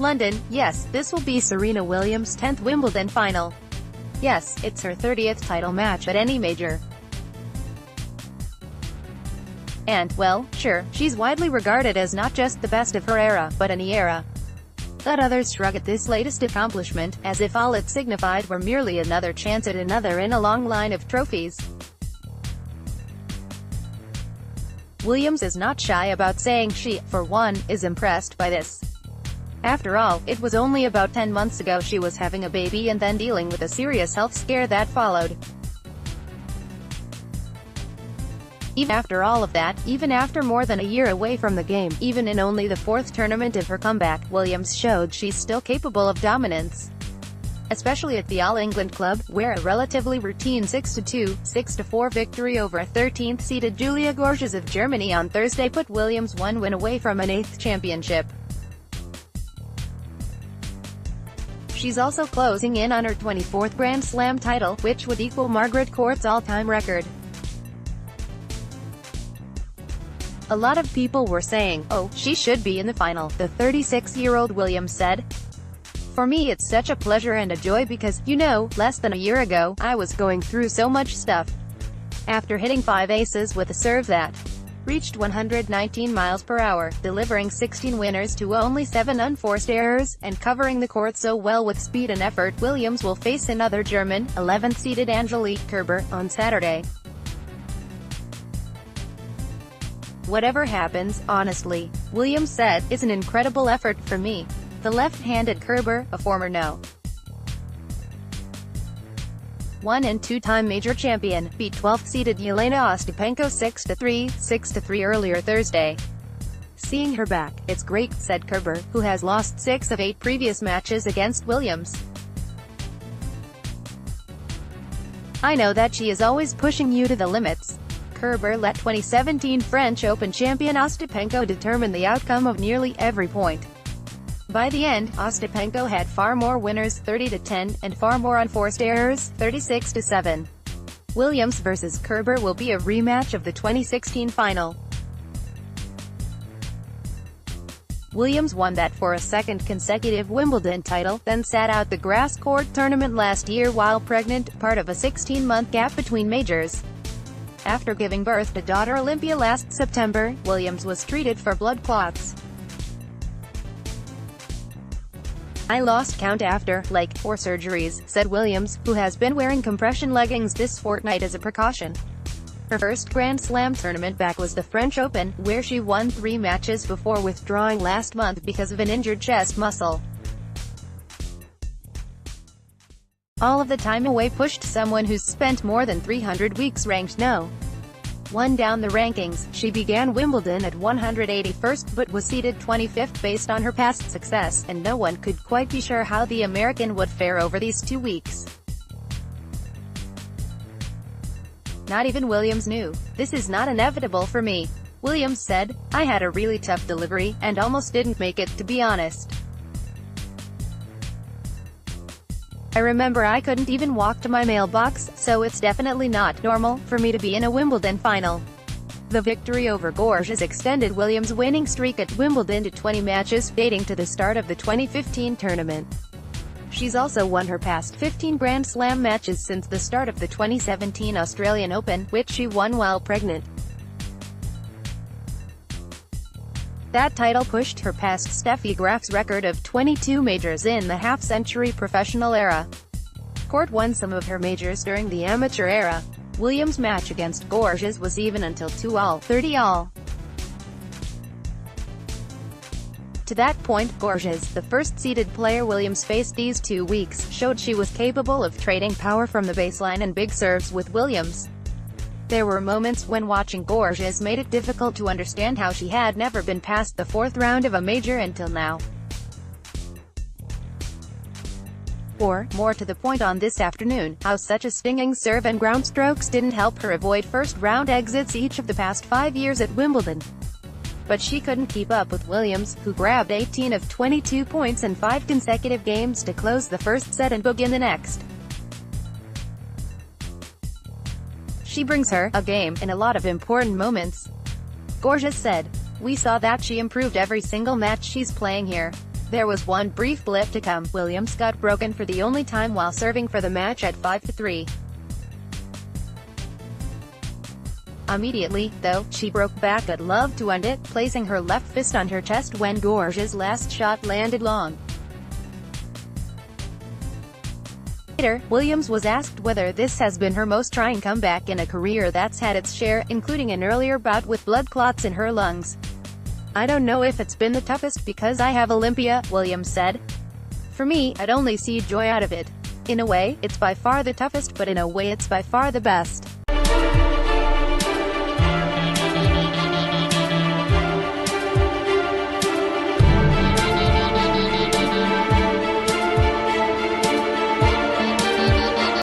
London, yes, this will be Serena Williams' 10th Wimbledon final. Yes, it's her 30th title match at any major. And, well, sure, she's widely regarded as not just the best of her era, but any era. Let others shrug at this latest accomplishment, as if all it signified were merely another chance at another in a long line of trophies. Williams is not shy about saying she, for one, is impressed by this. After all, it was only about 10 months ago she was having a baby and then dealing with a serious health scare that followed. Even after all of that, even after more than a year away from the game, even in only the 4th tournament of her comeback, Williams showed she's still capable of dominance. Especially at the All England club, where a relatively routine 6-2, 6-4 victory over 13th-seeded Julia Gorges of Germany on Thursday put Williams one win away from an 8th championship. She's also closing in on her 24th Grand Slam title, which would equal Margaret Court's all-time record. A lot of people were saying, "Oh, she should be in the final," the 36-year-old Williams said. "For me it's such a pleasure and a joy because, you know, less than a year ago, I was going through so much stuff. After hitting 5 aces with a serve that reached 119 miles per hour, delivering 16 winners to only 7 unforced errors, and covering the court so well with speed and effort, Williams will face another German, 11th-seeded Angelique Kerber, on Saturday. Whatever happens, honestly," Williams said, "is an incredible effort for me." The left-handed Kerber, a former No. 1 and 2-time major champion, beat 12th-seeded Yelena Ostapenko 6-3, 6-3 earlier Thursday. "Seeing her back, it's great," said Kerber, who has lost 6 of 8 previous matches against Williams. "I know that she is always pushing you to the limits." Kerber let 2017 French Open champion Ostapenko determine the outcome of nearly every point. By the end, Ostapenko had far more winners, 30-10, and far more unforced errors, 36-7. Williams vs. Kerber will be a rematch of the 2016 final. Williams won that for a second consecutive Wimbledon title, then sat out the grass court tournament last year while pregnant, part of a 16-month gap between majors. After giving birth to daughter Olympia last September, Williams was treated for blood clots. "I lost count after, 4 surgeries," said Williams, who has been wearing compression leggings this fortnight as a precaution. Her first Grand Slam tournament back was the French Open, where she won 3 matches before withdrawing last month because of an injured chest muscle. All of the time away pushed someone who's spent more than 300 weeks ranked No. 1 down the rankings. She began Wimbledon at 181st but was seeded 25th based on her past success, and no one could quite be sure how the American would fare over these 2 weeks. Not even Williams knew. "This is not inevitable for me," Williams said. "I had a really tough delivery, and almost didn't make it, to be honest. I remember I couldn't even walk to my mailbox, so it's definitely not normal for me to be in a Wimbledon final." The victory over Gorges extended Williams' winning streak at Wimbledon to 20 matches, dating to the start of the 2015 tournament. She's also won her past 15 Grand Slam matches since the start of the 2017 Australian Open, which she won while pregnant. That title pushed her past Steffi Graf's record of 22 majors in the half-century professional era. Court won some of her majors during the amateur era. Williams' match against Gorges was even until 2-all, 30-all. To that point, Gorges, the first-seeded player Williams faced these 2 weeks, showed she was capable of trading power from the baseline and big serves with Williams. There were moments when watching Gorges made it difficult to understand how she had never been past the 4th round of a major until now. Or, more to the point on this afternoon, how such a stinging serve and ground strokes didn't help her avoid first-round exits each of the past 5 years at Wimbledon. But she couldn't keep up with Williams, who grabbed 18 of 22 points in 5 consecutive games to close the first set and begin the next. She brings her a game in a lot of important moments. Gorges said, "We saw that she improved every single match she's playing here. There was one brief blip to come. Williams got broken for the only time while serving for the match at 5-3. Immediately, though, she broke back but loved to end it, placing her left fist on her chest when Gorge's last shot landed long. Later, Williams was asked whether this has been her most trying comeback in a career that's had its share, including an earlier bout with blood clots in her lungs. "I don't know if it's been the toughest because I have Olympia," Williams said. "For me, I'd only see joy out of it. In a way, it's by far the toughest, but in a way it's by far the best.